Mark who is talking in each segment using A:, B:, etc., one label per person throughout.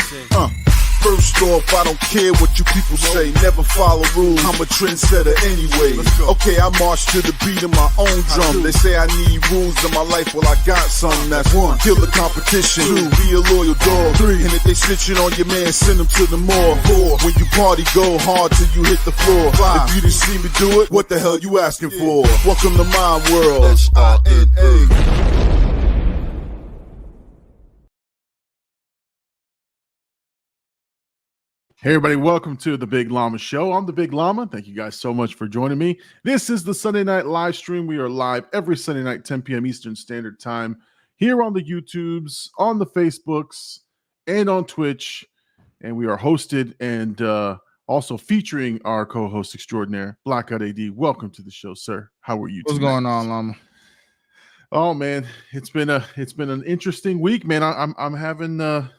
A: First off, I don't care what you people say. Never follow rules. I'm a trendsetter anyway. Okay, I march to the beat of my own drum. They say I need rules in my life. Well, I got some. That's one. Kill the competition. Two. Be a loyal dog. Three. And if they snitching on your man, send them to the morgue. Four. When you party, go hard till you hit the floor. Five. If you didn't see me do it, what the hell you asking for? Welcome to my world. SINA.
B: Hey everybody, welcome to the Big Llama Show. I'm the Big Llama. Thank you guys so much for joining me. This is the Sunday night live stream. We are live every Sunday night, 10 p.m. Eastern Standard Time, here on the YouTubes, on the Facebooks, and on Twitch. And we are hosted and also featuring our co-host extraordinaire, Blackout AD. Welcome to the show, sir. How are you
C: What's
B: tonight?
C: going on, Llama?
B: Oh man, it's been an interesting week, man. I'm having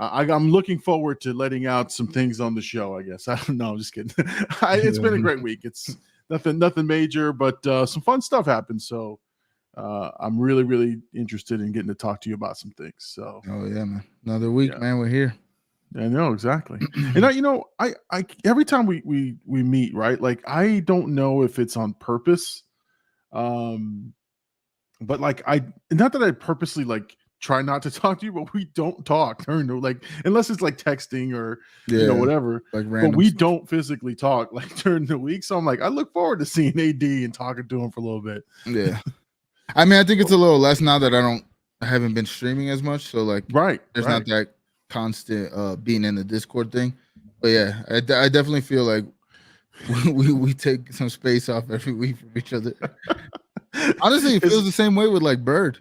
B: I'm looking forward to letting out some things on the show, I guess. I don't know. I'm just kidding. It's been a great week. It's nothing major, but some fun stuff happened. So I'm really, really interested in getting to talk to you about some things. So,
C: oh yeah, man. Another week, man. We're here.
B: I know exactly. And I every time we meet, right? Like I don't know if it's on purpose, but like not that I purposely like try not to talk to you, but we don't talk during like unless it's like texting or whatever.
C: Like random
B: but we
C: stuff.
B: don't physically talk like during the week. So I'm like, I look forward to seeing AD and talking to him for a little bit.
C: Yeah. I mean, I think it's a little less now that I haven't been streaming as much. So like there's not that constant being in the Discord thing. But yeah, I definitely feel like we take some space off every week from each other. Honestly, it feels the same way with like Bird.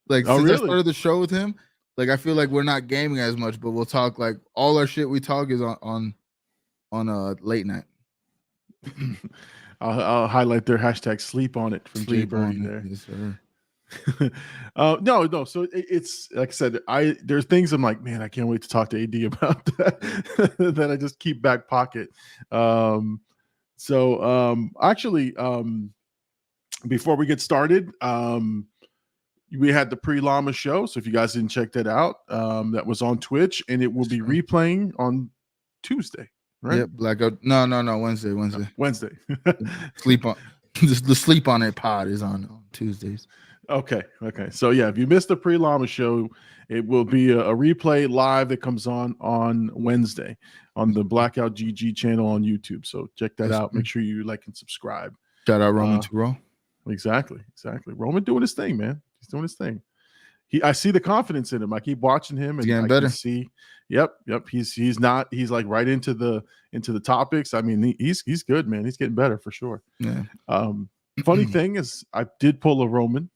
C: Like since I started the show with him, like I feel like we're not gaming as much, but we'll talk like all our shit we talk is on late night.
B: I'll highlight their hashtag sleep on it from Jay Birdie there.
C: Yes, sir.
B: No. So it's like I said, there's things I'm like, man, I can't wait to talk to AD about that. That I just keep back pocket. Actually, before we get started, we had the pre-Llama show. So if you guys didn't check that out, that was on Twitch, and it will be replaying on Tuesday, right?
C: Yep, Blackout. No, Wednesday.
B: Wednesday.
C: Sleep on the Sleep on It pod is on Tuesdays.
B: Okay. So yeah, if you missed the pre-Llama show, it will be a replay live that comes on Wednesday on the Blackout GG channel on YouTube. So check that out. Make sure you like and subscribe.
C: Shout out Roman Turo.
B: Exactly. Roman doing his thing, man. He's doing his thing. I see the confidence in him. I keep watching him and
C: getting better.
B: Yep. He's like right into the topics. I mean, he's good, man. He's getting better for sure.
C: Yeah.
B: Funny thing is, I did pull a Roman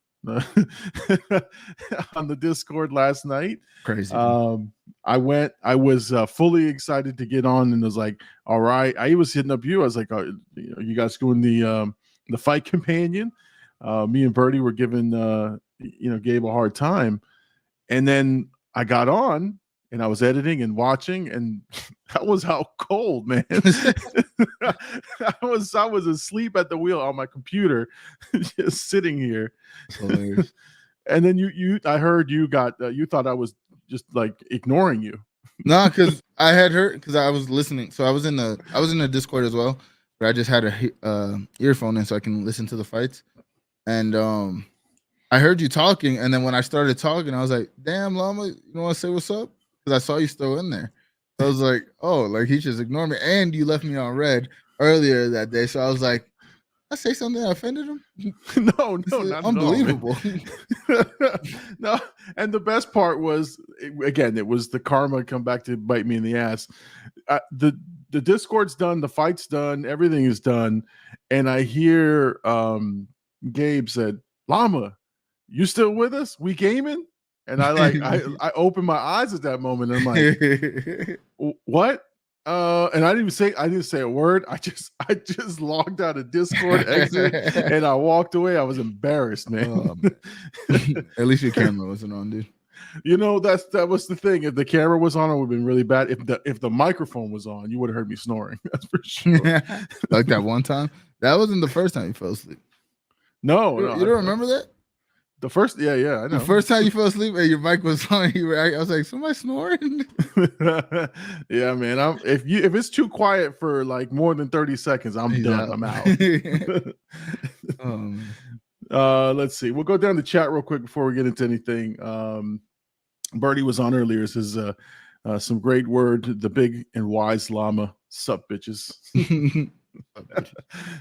B: on the Discord last night.
C: Crazy.
B: I was fully excited to get on and was like, all right. I was hitting up you. I was like, you guys doing the fight companion? Me and Birdie were giving Gabe a hard time, and then I got on and I was editing and watching, and that was how cold, man. I was asleep at the wheel on my computer, just sitting here. And then I heard you thought I was just like ignoring you.
C: No, because I had heard, because I was listening. So I was in the Discord as well, but I just had a earphone in so I can listen to the fights. And I heard you talking, and then when I started talking, I was like, "Damn, Llama, you want to say what's up?" Because I saw you still in there. So I was like, "Oh, like he just ignored me." And you left me on red earlier that day, so I was like, "I say something that offended him?"
B: No, not
C: unbelievable.
B: No, and the best part was, again, it was the karma come back to bite me in the ass. The Discord's done, the fight's done, everything is done, and I hear Gabe said, "Llama, you still with us? We gaming?" And I opened my eyes at that moment, and I'm like, "What?" And I didn't say a word. I just logged out of Discord, exit, and I walked away. I was embarrassed, man.
C: At least your camera wasn't on, dude.
B: That was the thing. If the camera was on, it would have been really bad. If the microphone was on, you would have heard me snoring. That's for sure.
C: Like that one time. That wasn't the first time you fell asleep.
B: No,
C: you don't remember that?
B: The first, yeah, I know.
C: The first time you fell asleep and your mic was on, I was like, somebody snoring?
B: Yeah, man. If it's too quiet for like more than 30 seconds, I'm done. I'm out. Let's see. We'll go down the chat real quick before we get into anything. Birdie was on earlier. It says some great word, the big and wise llama. Sup, bitches.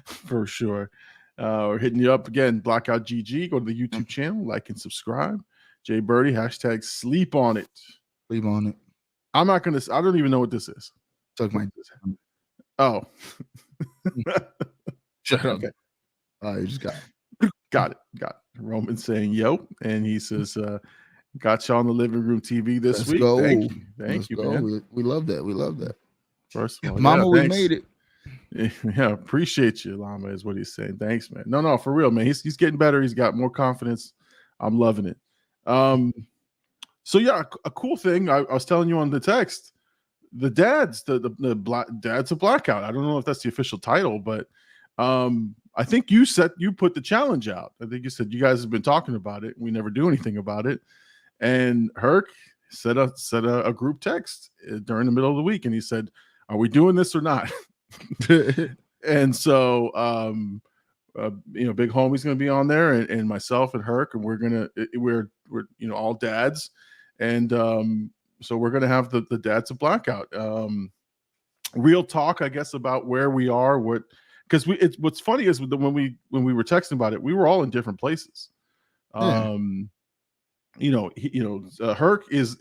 B: For sure. We're hitting you up again. Blackout GG. Go to the YouTube channel, like and subscribe. Jay Birdie, hashtag sleep on it.
C: Sleep on it.
B: I'm not gonna. I don't even know what this is.
C: Suck my.
B: Oh.
C: Shut up. Okay. You just
B: got it. Roman saying yo, and he says, "Got you on the living room TV this week."
C: Go.
B: Thank you, man.
C: We love that.
B: First of all,
C: Mama, we made it.
B: Yeah, appreciate you, Llama, is what he's saying. Thanks, man. No, for real, man. He's getting better. He's got more confidence. I'm loving it. So yeah, a cool thing I was telling you on the text, the dads, the dads of Blackout. I don't know if that's the official title, but I think you put the challenge out. I think you said you guys have been talking about it. We never do anything about it. And Herc set a group text during the middle of the week, and he said, "Are we doing this or not?" And so Big Homie's gonna be on there, and myself and Herc, and we're all dads, and so we're gonna have the dads of Blackout. Real talk, I guess, about where we are, because what's funny is when we were texting about it, we were all in different places. Herc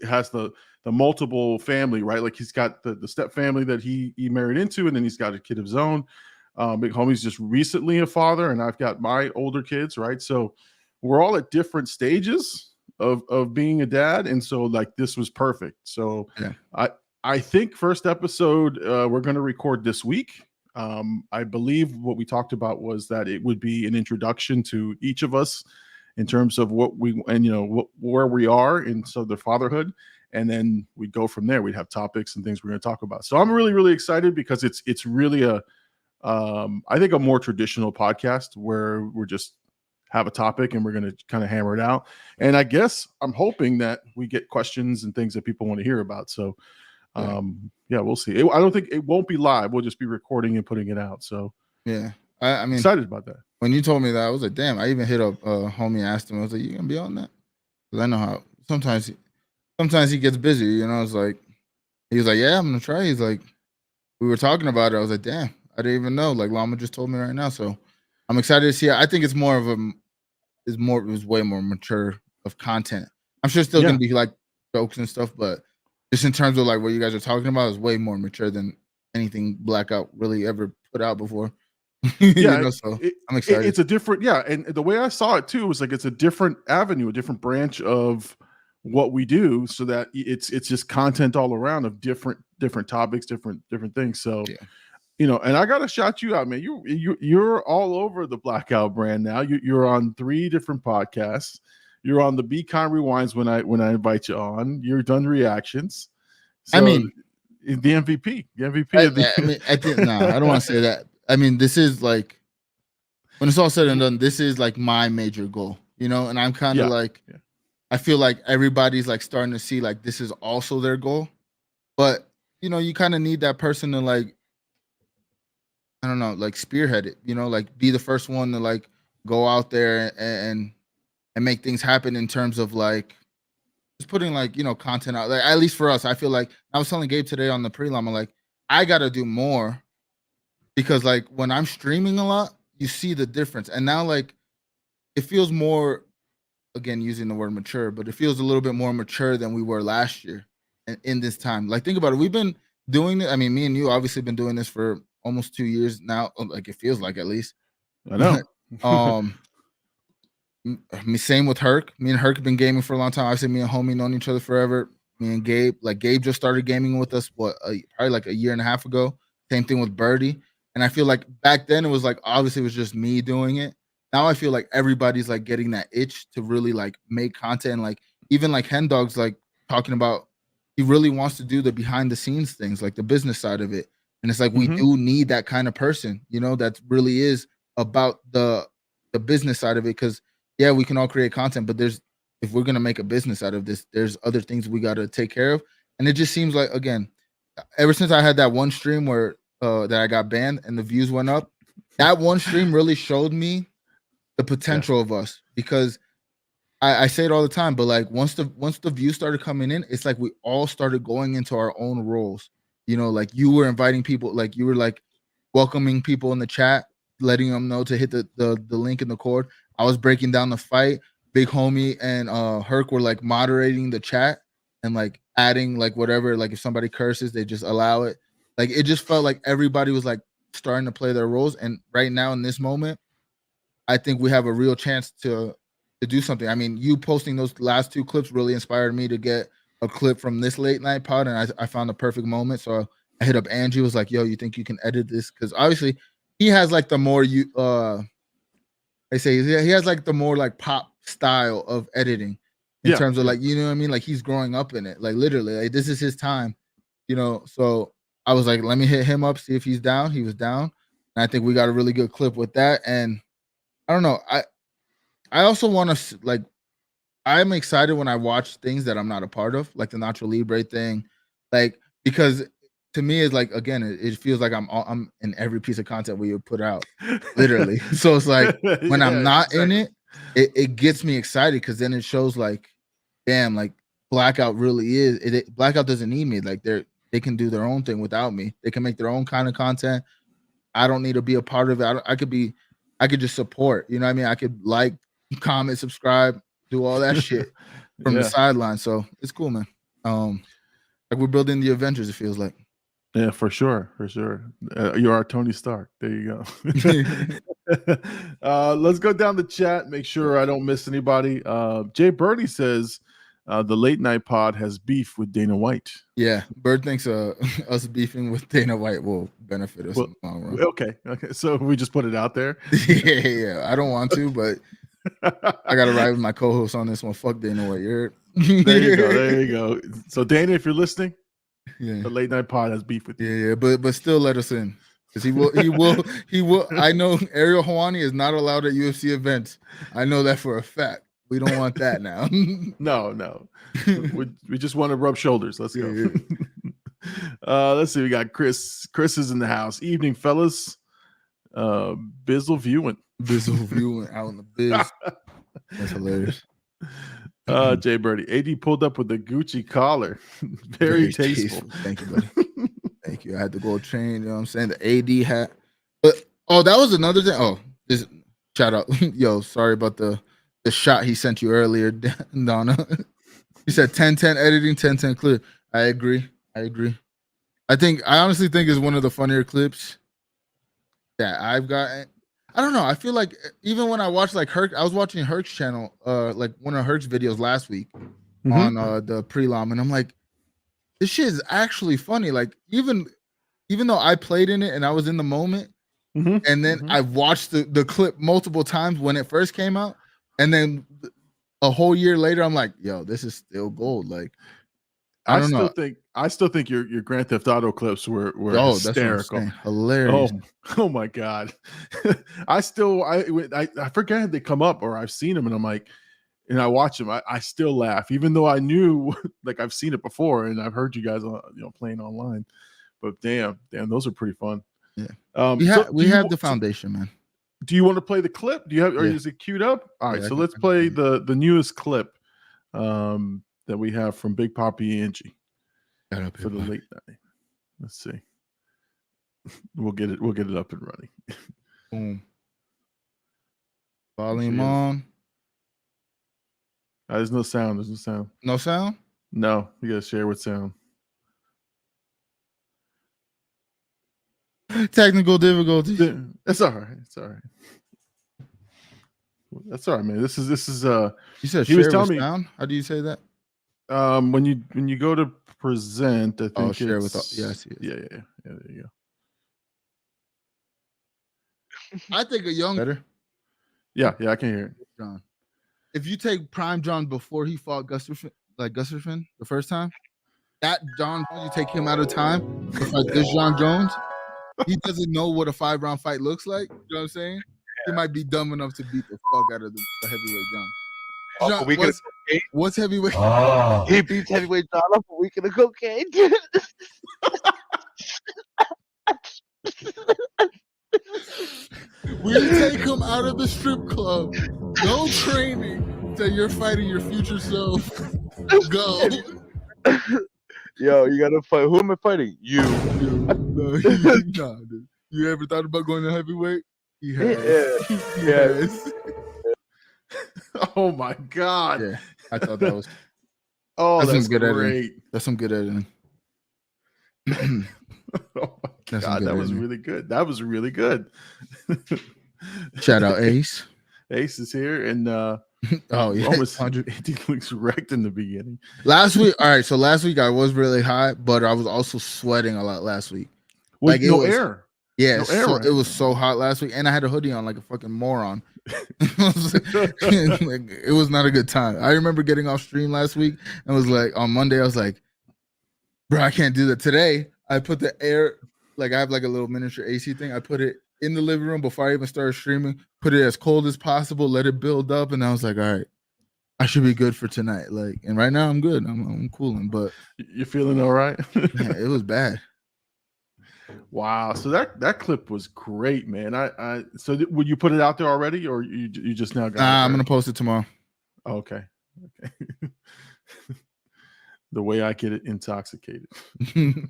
B: has the multiple family, right? Like he's got the step family that he married into, and then he's got a kid of his own. Big Homie's just recently a father, and I've got my older kids, right? So we're all at different stages of being a dad, and so like this was perfect. So I think first episode we're going to record this week. I believe what we talked about was that it would be an introduction to each of us in terms of where we are in the fatherhood, and then we'd go from there. We'd have topics and things we're going to talk about. So I'm really, really excited because it's really I think a more traditional podcast where we're just have a topic and we're going to kind of hammer it out. And I guess I'm hoping that we get questions and things that people want to hear about. So we'll see. I don't think it won't be live. We'll just be recording and putting it out. So
C: I mean,
B: excited about that.
C: When you told me that, I was like, damn. I even hit up homie, asked him, I was like, you gonna be on that? Because I know how sometimes he gets busy, it's like he was like, yeah, I'm gonna try. He's like, we were talking about it. I was like, damn, I didn't even know. Like Llama just told me right now. So I'm excited to see it. I think it's it was way more mature of content. I'm sure still gonna be like jokes and stuff, but just in terms of like what you guys are talking about is way more mature than anything Blackout really ever put out before. So I'm excited.
B: It's a different, and the way I saw it too was like it's a different avenue, a different branch of what we do, so that it's just content all around of different topics, different things. So and I gotta shout you out, man. You're all over the Blackout brand now. You're on 3 different podcasts. You're on the Be Kind Rewinds when I invite you on. You're done reactions. So,
C: I mean,
B: the MVP.
C: I don't want to say that. I mean, this is like, when it's all said and done, this is like my major goal, and I'm kind of I feel like everybody's like starting to see like this is also their goal, but you kind of need that person to like, I don't know, like spearhead it, like be the first one to like go out there and make things happen in terms of like just putting like, content out. Like, at least for us, I feel like I was telling Gabe today on the pre-llama, like I got to do more. Because like when I'm streaming a lot, you see the difference. And now like it feels more, again, using the word mature, but it feels a little bit more mature than we were last year and in this time. Like think about it. We've been doing it. I mean, me and you obviously been doing this for almost 2 years now. Like it feels like at least.
B: I know.
C: Same with Herc. Me and Herc have been gaming for a long time. Obviously, me and homie known each other forever. Me and Gabe. Like Gabe just started gaming with us, probably like a year and a half ago. Same thing with Birdie. And I feel like back then it was like, obviously it was just me doing it. Now I feel like everybody's like getting that itch to really like make content. Like even like Hen Dog's like talking about, he really wants to do the behind the scenes things, like the business side of it. And it's like, we do need that kind of person, that really is about the business side of it. Cause yeah, we can all create content, but if we're gonna make a business out of this, there's other things we got to take care of. And it just seems like, again, ever since I had that one stream where that I got banned and the views went up, that one stream really showed me the potential of us, because I say it all the time, but like once the views started coming in, it's like we all started going into our own roles. You know, like you were inviting people, like you were like welcoming people in the chat, letting them know to hit the link in the cord. I was breaking down the fight. Big Homie and Herc were like moderating the chat and like adding like whatever, like if somebody curses, they just allow it. Like it just felt like everybody was like starting to play their roles. And right now in this moment, I think we have a real chance to do something. I mean, you posting those last 2 clips really inspired me to get a clip from this late night pod, and I found the perfect moment. So I hit up Angie, was like, "Yo, you think you can edit this?" Because obviously he has like the more they say he has like the more like pop style of editing in terms of like, you know what I mean? Like he's growing up in it. Like literally, like this is his time, you know. So I was like, let me hit him up, see if he's down. He was down, and I think we got a really good clip with that. And I don't know, I also want to like, I'm excited when I watch things that I'm not a part of, like the Nacho Libre thing, like because to me it's like, again, it feels like I'm in every piece of content we put out, literally. So it's like when I'm not in it, it gets me excited because then it shows like, damn, like Blackout really is. Blackout doesn't need me. Like they can do their own thing without me. They can make their own kind of content. I don't need to be a part of it. I could just support. You know what I mean? I could like, comment, subscribe, do all that shit from the sideline. So it's cool, man. Like we're building the Avengers, it feels like.
B: Yeah, for sure. You're our Tony Stark. There you go. Let's go down the chat, make sure I don't miss anybody. Jay Birdie says the late night pod has beef with Dana White.
C: Yeah, Bird thinks us beefing with Dana White will benefit us in the long run.
B: Okay, so we just put it out there.
C: Yeah. I don't want to, but I gotta ride with my co-host on this one. Fuck Dana White.
B: There you go. So Dana, if you're listening, the late night pod has beef with you.
C: Yeah, but still let us in. Because he will. I know Ariel Hawani is not allowed at UFC events. I know that for a fact. We don't want that now.
B: No. we just want to rub shoulders. Let's go. Let's see. We got Chris. Chris is in the house. Evening, fellas. Bizzle viewing
C: out in the biz. That's hilarious.
B: Jay Birdie. AD pulled up with the Gucci collar. Very tasteful.
C: Thank you, buddy. Thank you. I had to go train. You know what I'm saying? The AD hat. But that was another thing. Oh, this shout out. Yo, sorry about the shot he sent you earlier, Donna. He said 10-10 editing, 10-10 clear. I agree. I honestly think it's one of the funnier clips that I've gotten. I don't know. I feel like even when I watched like Herc, I was watching Herc's channel, like one of Herc's videos last week on the pre-lam, and I'm like, this shit is actually funny. Like even though I played in it and I was in the moment, and then I watched the clip multiple times when it first came out, and then a whole year later, I'm like, yo, this is still gold. Like, I
B: still think your Grand Theft Auto clips were hysterical.
C: Hilarious.
B: Oh my God. I forget had they come up or I've seen them and I'm like, and I watch them. I still laugh, even though I knew like I've seen it before and I've heard you guys playing online. But damn, those are pretty fun.
C: Yeah. We have the foundation, man.
B: Do you want to play the clip? Do you have, or is it queued up? All right, so let's play the newest clip that we have from Big Papi Angie for the late night. Let's see. We'll get it up and running.
C: Boom. Volume on.
B: There's no sound.
C: No sound?
B: No, you gotta share with sound.
C: Technical difficulties.
B: It's all right. That's all right, man. This is
C: You said he was telling me sound? How do you say that?
B: When you go to present, I think
C: share with
B: yeah, there you go.
C: I think a young better.
B: Yeah, I can hear it.
C: John. If you take Prime John before he fought Gustafsson the first time, that John, you take him out of time, like this John Jones, he doesn't know what a 5-round fight looks like. You know what I'm saying? he might be dumb enough to beat the fuck out of the heavyweight John.
D: Off a weekend of cocaine.
C: What's heavyweight?
D: He beats heavyweight John off a weekend of cocaine.
C: We take him out of the strip club. No training. Say you're fighting your future self. Go.
D: Yo, you gotta fight. Who am I fighting? You.
C: No, dude. You ever thought about going to heavyweight? He has. He has.
B: Oh my god.
C: Yeah, I thought that was.
B: Oh, that's
C: some good
B: great.
C: Editing. That's some good editing.
B: Oh my god, that was really good. That was really good.
C: Shout out Ace.
B: Ace is here, and
C: oh yeah,
B: almost he looks wrecked in the beginning.
C: Last week, all right. So last week I was really hot, but I was also sweating a lot last week.
B: Like no air.
C: Yeah,
B: no air, right?
C: It was so hot last week, and I had a hoodie on like a fucking moron. It was not a good time. I remember getting off stream last week and was like, on Monday, I was like, bro, I can't do that. Today, I put the air, like I have like a little miniature AC thing. I put it in the living room before I even started streaming, put it as cold as possible, let it build up, and I was like, all right, I should be good for tonight. Like, and right now I'm good. I'm cooling, but
B: you're feeling all right?
C: Yeah, it was bad.
B: Wow, so that clip was great, man. So would you put it out there already, or you just now got it?
C: I'm gonna post it tomorrow.
B: Okay. The way I get it intoxicated. Here,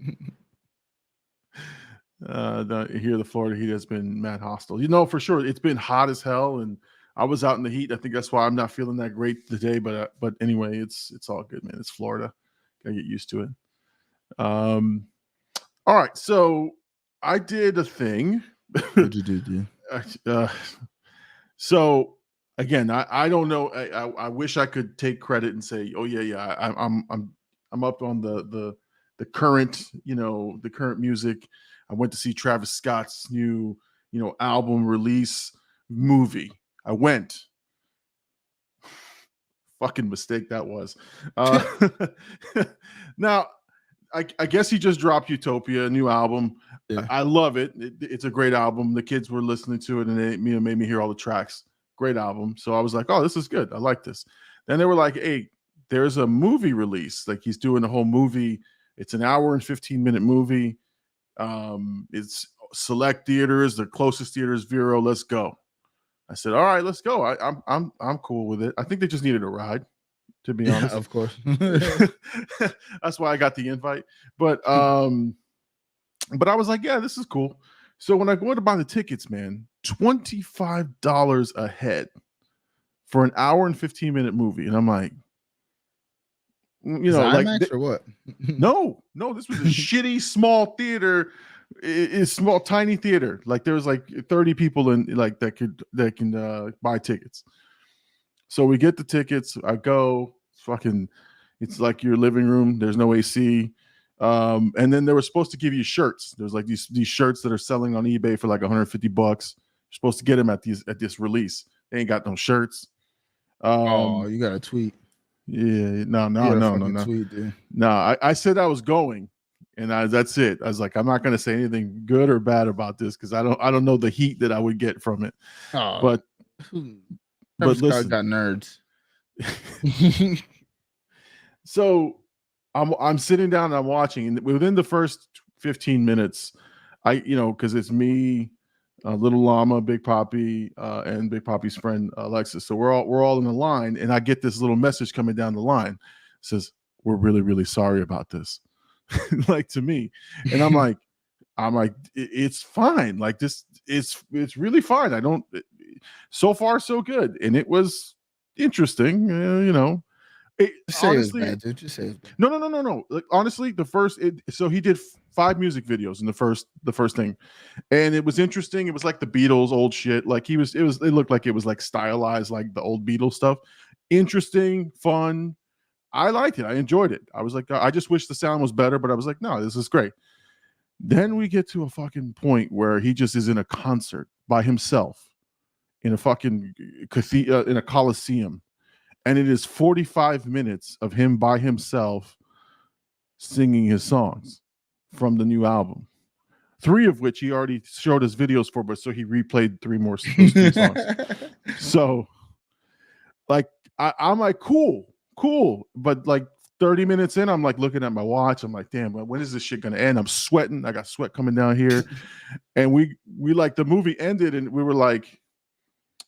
B: the Florida heat has been mad hostile. You know, for sure, it's been hot as hell, and I was out in the heat. I think that's why I'm not feeling that great today. But anyway, it's all good, man. It's Florida. Gotta get used to it. All right, so I did a thing.
C: What did you do?
B: So again, I don't know. I wish I could take credit and say, oh yeah, I'm up on the current, the current music. I went to see Travis Scott's new, album release movie. I went. Fucking mistake that was. Now, I guess he just dropped Utopia, a new album. Yeah. I love it. It's a great album. The kids were listening to it, and they made me hear all the tracks. Great album. So I was like, oh, this is good. I like this. Then they were like, hey, there's a movie release. Like, he's doing a whole movie. It's an hour and 15-minute movie. It's select theaters. The closest theater is Vero. Let's go. I said, all right, let's go. I'm cool with it. I think they just needed a ride, to be honest.
C: Of course.
B: That's why I got the invite. But I was like, yeah, this is cool. So when I go to buy the tickets, man, $25 a head for an hour and 15-minute movie. And I'm like, like
C: IMAX or what?
B: No, this was a shitty small theater. It's small, tiny theater. Like there was like 30 people in like that can buy tickets. So we get the tickets. I go. It's like your living room. There's no AC. And then they were supposed to give you shirts. There's like these shirts that are selling on eBay for like $150. You're supposed to get them at this release. They ain't got no shirts.
C: You got a tweet.
B: Yeah, no.
C: Tweet, dude.
B: No, I said I was going, and that's it. I was like, I'm not going to say anything good or bad about this because I don't know the heat that I would get from it.
C: Oh,
B: but
C: listen, got nerds.
B: So I'm sitting down and I'm watching, and within the first 15 minutes, because it's me, Little Llama, Big Papi, and Big Papi's friend Alexis. So we're all in the line, and I get this little message coming down the line. It says, "We're really, really sorry about this," like to me, and I'm like, it's fine. Like this, it's really fine. So far so good, and it was interesting. Honestly,
C: bad, dude. Just say it.
B: No. Like honestly, so he did 5 music videos in the first thing, and it was interesting. It was like the Beatles old shit. Like it looked like it was like stylized like the old Beatles stuff. Interesting, fun. I liked it. I enjoyed it. I was like, I just wish the sound was better, but I was like, no, this is great. Then we get to a fucking point where he just is in a concert by himself in a fucking in a coliseum. And it is 45 minutes of him by himself singing his songs from the new album. 3 of which he already showed us videos for, but so he replayed 3 more those 3 songs. So like I'm like, cool, but like 30 minutes in, I'm like looking at my watch. I'm like, damn, when is this shit gonna end? I'm sweating. I got sweat coming down here. And we like, the movie ended and we were like,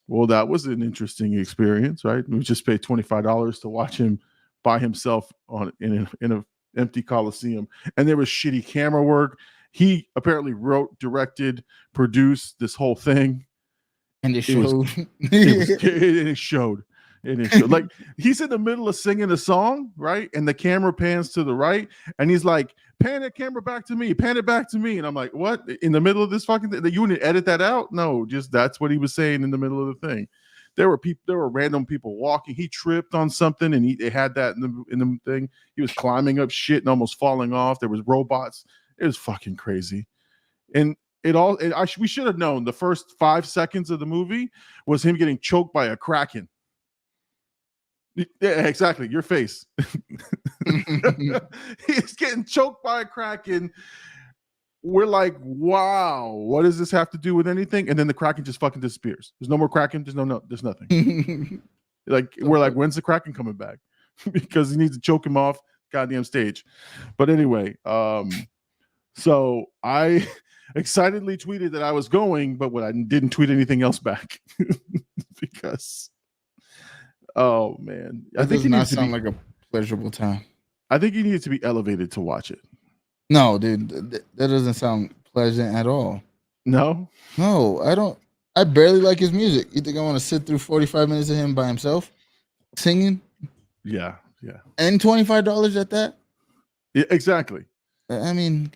B: well, that was an interesting experience, right? We just paid $25 to watch him by himself in an empty Coliseum, and there was shitty camera work. He apparently wrote, directed, produced this whole thing,
C: and it showed.
B: It showed. Like, he's in the middle of singing a song, right? And the camera pans to the right, and he's like, pan that camera back to me, pan it back to me. And I'm like, what? In the middle of this fucking thing? You wouldn't edit that out? No, just that's what he was saying in the middle of the thing. There were random people walking. He tripped on something, and they had that in the thing. He was climbing up shit and almost falling off. There was robots. It was fucking crazy. And we should have known the first 5 seconds of the movie was him getting choked by a kraken. Yeah, exactly. Your face. He's getting choked by a kraken. We're like, wow, what does this have to do with anything? And then the kraken just fucking disappears. There's no more kraken. There's nothing. Like, we're like, when's the kraken coming back? Because he needs to choke him off goddamn stage. But anyway, so I excitedly tweeted that I was going, but I didn't tweet anything else back because, oh man,
C: I think it does not sound like a pleasurable time.
B: I think you need to be elevated to watch it.
C: No, dude, that doesn't sound pleasant at all.
B: No,
C: I don't. I barely like his music. You think I want to sit through 45 minutes of him by himself singing?
B: Yeah.
C: And $25 at that?
B: Yeah, exactly.
C: I mean,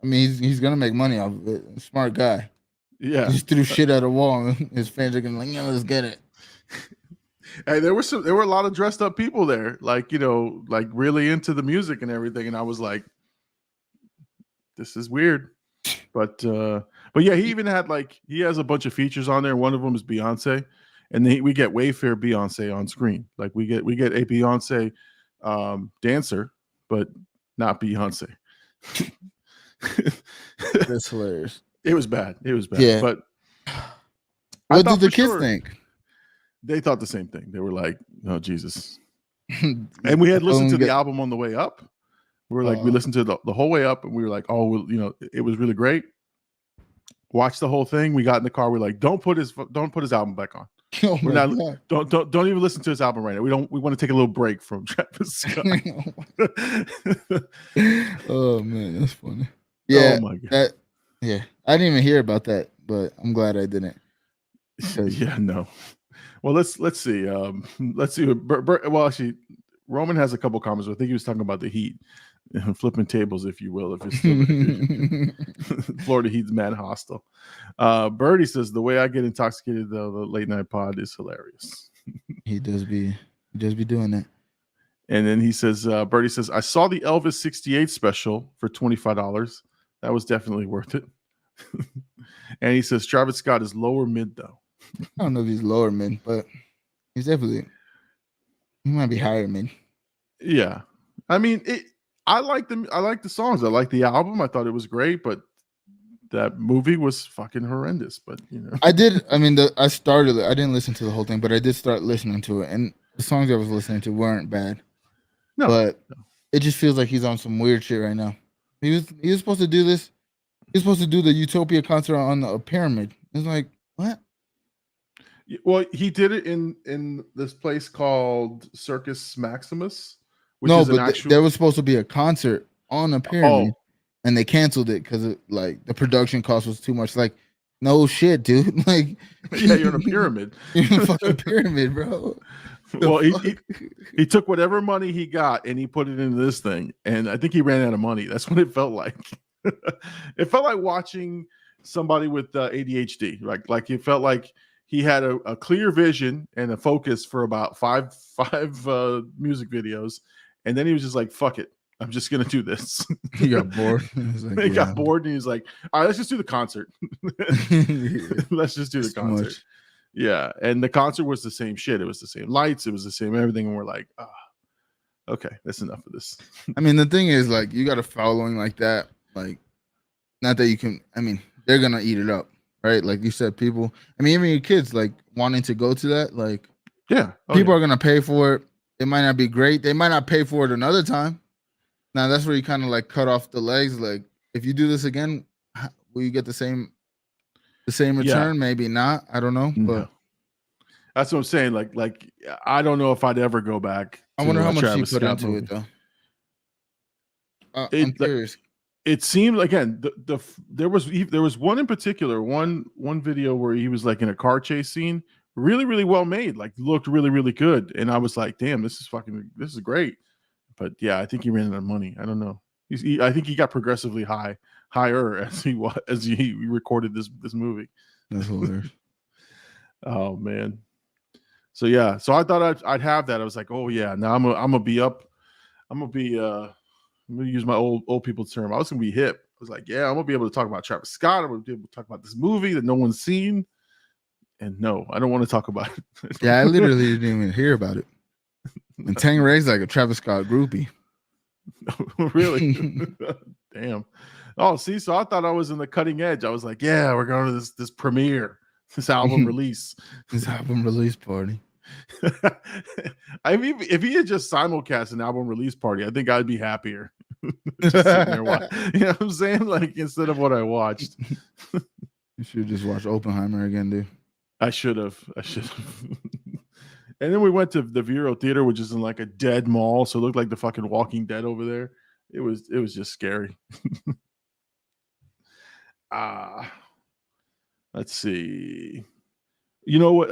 C: he's gonna make money off of it. Smart guy.
B: Yeah,
C: he just threw shit at a wall, and his fans are gonna like, yeah, let's get it.
B: And there were a lot of dressed up people there, like, like really into the music and everything. And I was like, this is weird, but yeah, he even had he has a bunch of features on there. One of them is Beyonce, and we get Wayfair Beyonce on screen. Like we get a Beyonce dancer, but not Beyonce.
C: That's hilarious.
B: It was bad.
C: Yeah,
B: but
C: what did the kids think?
B: They thought the same thing. They were like, "Oh Jesus!" And we had listened to the album on the way up. We were like, we listened to the whole way up, and we were like, "Oh, well, it was really great." Watched the whole thing. We got in the car. We're like, "Don't put his album back on. We're not. Don't even listen to his album right now. We want to take a little break from Travis Scott."
C: Oh man, that's funny. Yeah,
B: oh my God.
C: I didn't even hear about that, but I'm glad I didn't.
B: Yeah, no. Well, let's see. Let's see. Well, actually, Roman has a couple comments. I think he was talking about the Heat, flipping tables, if you will. If it's still Florida Heat's mad hostile. Birdie says the way I get intoxicated though the late night pod is hilarious.
C: He does be doing that.
B: And then he says, Birdie says, I saw the Elvis 68 special for $25. That was definitely worth it. And he says Travis Scott is lower mid though.
C: I don't know if he's lower mid, but he might be higher mid.
B: Yeah. I mean, I like the songs. I like the album. I thought it was great, but that movie was fucking horrendous. But
C: I didn't listen to the whole thing, but I did start listening to it, and the songs I was listening to weren't bad. No, but it just feels like he's on some weird shit right now. He was supposed to do this. He was supposed to do the Utopia concert on a pyramid. It's like, what?
B: Well, he did it in this place called Circus Maximus. Which
C: no, but there was supposed to be a concert on a pyramid, and they canceled it because the production cost was too much. Like, no shit, dude. Like,
B: yeah, you're in a pyramid.
C: You're in a fucking pyramid, bro.
B: Well, he took whatever money he got and he put it into this thing, and I think he ran out of money. That's what it felt like. It felt like watching somebody with ADHD. Like it felt like he had a clear vision and a focus for about five music videos, and then he was just like, "Fuck it, I'm just gonna do this."
C: He got bored.
B: He got bored, and he's like, "All right, let's just do the concert. Let's just do the concert." Much. Yeah, and the concert was the same shit. It was the same lights. It was the same everything, and we're like, okay, that's enough of this.
C: I mean, the thing is, like, you got a following like that. Like, Not that you can. I mean, they're gonna eat it up, right? Like you said, people. I mean, even your kids like wanting to go to that. Like,
B: yeah,
C: people are gonna pay for it. It might not be great. They might not pay for it another time. Now that's where you kind of like cut off the legs. Like, if you do this again, will you get the same return?
B: Yeah.
C: Maybe not. I don't know,
B: No.
C: but
B: That's what I'm saying. Like I don't know if I'd ever go back.
C: I wonder how much he
B: Travis
C: put
B: Scott
C: into
B: movie.
C: it though. I'm curious.
B: It seemed again there was one in particular, one video where he was like in a car chase scene, really well made, like looked really good, and I was like, damn, this is great. But yeah, I think he ran out of money. I don't know. I think he got progressively higher as he recorded this movie.
C: That's hilarious.
B: Oh man. So yeah, so I thought I'd have that. I was like, oh yeah, now I'm gonna be up. I'm gonna use my old people term. I was gonna be hip. I was like, yeah, I'm gonna be able to talk about Travis Scott. I'm gonna be able to talk about this movie that no one's seen. And no, I don't want to talk about it.
C: Yeah, I literally didn't even hear about it. And Tang Ray's like a Travis Scott groupie.
B: Really? Damn. Oh, see, so I thought I was in the cutting edge. I was like, yeah, we're going to this premiere, this album release.
C: This album release party.
B: I mean, if he had just simulcast an album release party, I think I'd be happier. Just sitting there you know what I'm saying? Like, instead of what I watched.
C: You should just watch Oppenheimer again, dude.
B: I should have. And then we went to the Vero Theater, which is in like a dead mall, so it looked like the fucking Walking Dead over there. It was just scary. Let's see. You know what?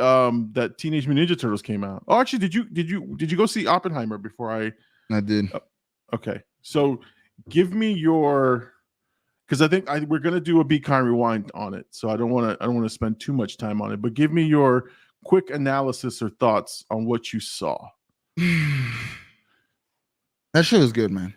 B: That Teenage Mutant Ninja Turtles came out. Oh, actually, did you go see Oppenheimer before I
C: did.
B: Okay, so give me your, because I think we're gonna do a Be Kind Rewind on it, so I don't want to spend too much time on it. But give me your quick analysis or thoughts on what you saw.
C: That shit was good, man.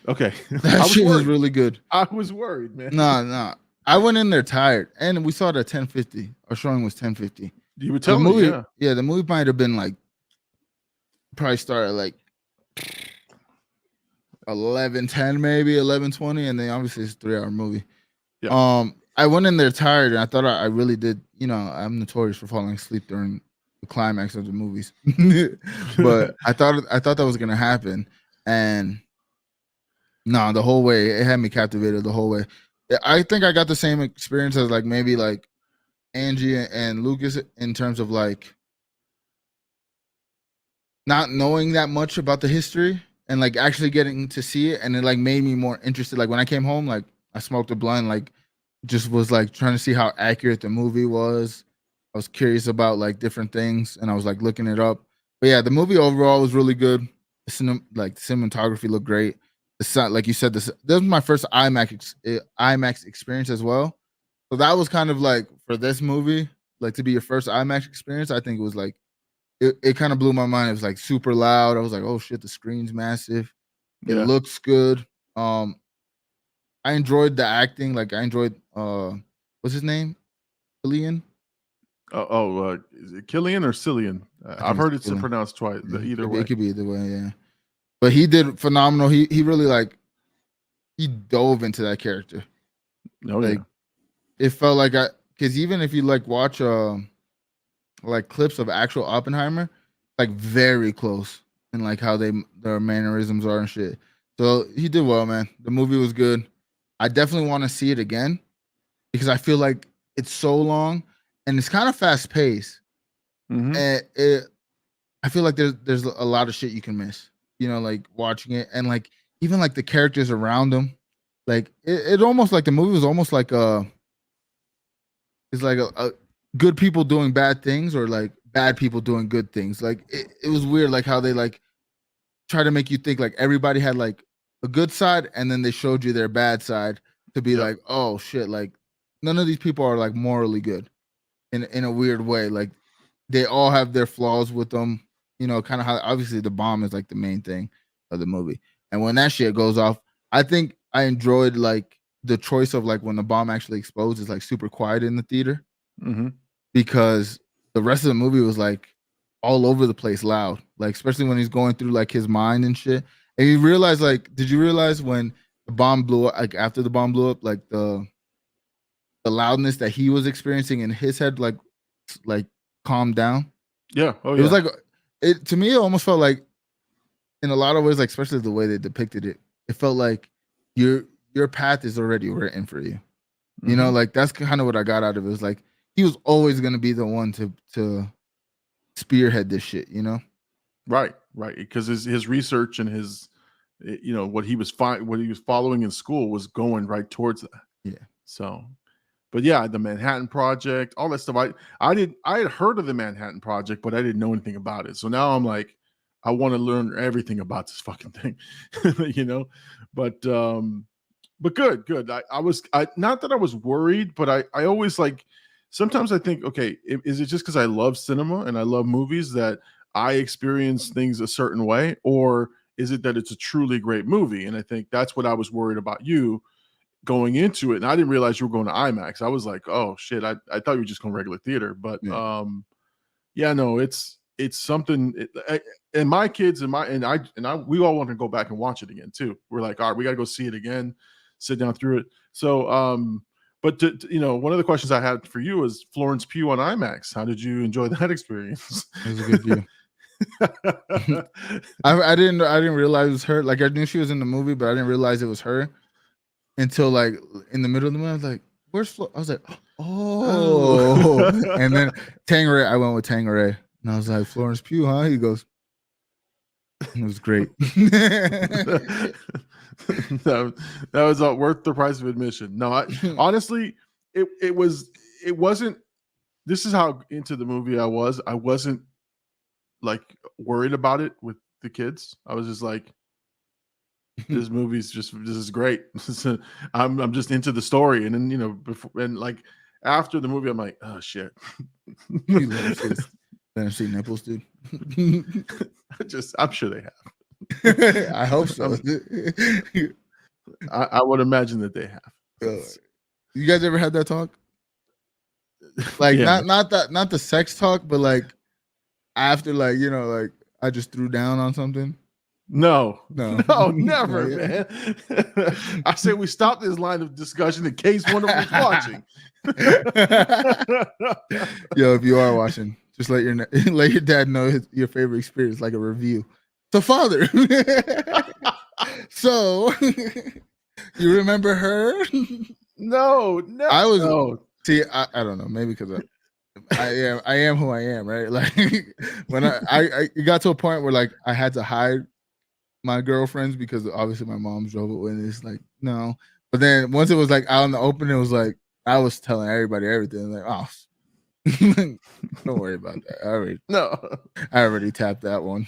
B: Okay,
C: that shit was really good.
B: I was worried, man.
C: No. I went in there tired, and we saw it at 10:50. Our showing was 10:50.
B: You were telling me,
C: yeah, the movie might have been like probably started like 11:10, maybe 11:20, and then obviously it's a 3-hour movie. Yeah. I went in there tired, and I thought I really did. You know, I'm notorious for falling asleep during the climax of the movies, but I thought that was gonna happen, and no, the whole way it had me captivated the whole way. I think I got the same experience as like maybe like Angie and Lucas in terms of like not knowing that much about the history and like actually getting to see it, and it like made me more interested. Like when I came home, like I smoked a blunt, like just was like trying to see how accurate the movie was. I was curious about like different things, and I was like looking it up. But yeah, the movie overall was really good. The cinematography looked great. The sound, like you said, this was my first IMAX experience as well. So that was kind of like for this movie, like to be your first IMAX experience. I think it was like it kind of blew my mind. It was like super loud. I was like, oh shit, the screen's massive. It looks good. I enjoyed the acting. Like I enjoyed what's his name? Killian?
B: Is it Killian or Cillian? I've heard it's pronounced twice. Either way.
C: It could be either way, yeah. But he did phenomenal. He really like he dove into that character.
B: Oh,
C: like it felt like because even if you like watch like clips of actual Oppenheimer, like very close and like how their mannerisms are and shit. So he did well, man. The movie was good. I definitely want to see it again because I feel like it's so long and it's kind of fast paced.
B: Mm-hmm.
C: And I feel like there's a lot of shit you can miss. You know, like watching it and like even like the characters around them, like it almost like the movie was almost like it's like a good people doing bad things or like bad people doing good things. Like it was weird, like how they like try to make you think like everybody had like a good side and then they showed you their bad side to be like, oh shit, like none of these people are like morally good in a weird way. Like they all have their flaws with them. You know, kind of how obviously the bomb is like the main thing of the movie. And when that shit goes off, I think I enjoyed like the choice of like when the bomb actually explodes is like super quiet in the theater because the rest of the movie was like all over the place loud, like especially when he's going through like his mind and shit. And you realize like, did you realize when the bomb blew up, like after the bomb blew up, like the loudness that he was experiencing in his head, like calmed down.
B: Yeah. Oh,
C: it was like it to me. It almost felt like, in a lot of ways, like especially the way they depicted it, it felt like your path is already written for you. You know, like that's kind of what I got out of it. It was like he was always going to be the one to spearhead this shit. You know,
B: right, because his research and his, you know, what he was following in school was going right towards that.
C: Yeah.
B: So, but yeah, the Manhattan Project, all that stuff. I had heard of the Manhattan Project, but I didn't know anything about it. So now I'm like, I want to learn everything about this fucking thing, you know. But good. I was not that I was worried, but I always like. Sometimes I think, okay, is it just because I love cinema and I love movies that I experience things a certain way, or is it that it's a truly great movie? And I think that's what I was worried about you going into it. And I didn't realize you were going to IMAX. I was like, oh shit, I thought you were just going regular theater. But yeah, no, it's something. And my kids and I we all want to go back and watch it again too. We're like, all right, we got to go see it again, sit down through it. So but you know, one of the questions I had for you is Florence Pugh on IMAX. How did you enjoy that experience?
C: It was a good view. I didn't realize it was her. Like I knew she was in the movie, but I didn't realize it was her until like in the middle of the movie. I was like, "Where's Flo?" I was like, "Oh!" And then Tangeray, I went with Tangeray, and I was like, "Florence Pugh, huh?" He goes, "It was great."
B: that was worth the price of admission. No, honestly, it wasn't. This is how into the movie I was. I wasn't like worried about it with the kids. I was just like, this is great. I'm just into the story. And then, you know, before and like after the movie, I'm like, oh shit.
C: Let them see nipples, dude.
B: I'm sure they have.
C: I hope so.
B: I would imagine that they have.
C: You guys ever had that talk? Like not the sex talk, but like after, like, you know, like I just threw down on something.
B: No, never, man. I say we stop this line of discussion in case one of us is watching.
C: Yo, if you are watching, just let your dad know your favorite experience, like a review. So, father, so you remember her?
B: No.
C: I was. No. See, I don't know. Maybe because I am who I am, right? Like when I got to a point where like I had to hide my girlfriends because obviously my mom drove it when it's like no. But then once it was like out in the open, it was like I was telling everybody everything. Like, oh, don't worry about that. I already tapped that one.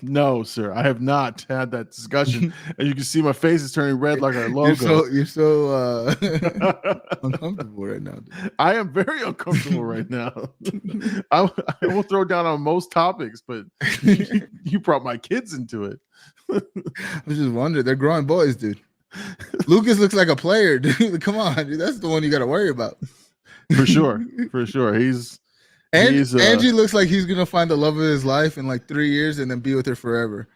B: No, sir, I have not had that discussion. As you can see, my face is turning red like our logo.
C: You're so uncomfortable right now, dude.
B: I am very uncomfortable right now. I will throw down on most topics, but you brought my kids into it.
C: I was just wondering. They're growing boys, dude. Lucas looks like a player, dude. Come on, dude. That's the one you got to worry about.
B: For sure.
C: Angie looks like he's gonna find the love of his life in like 3 years and then be with her forever.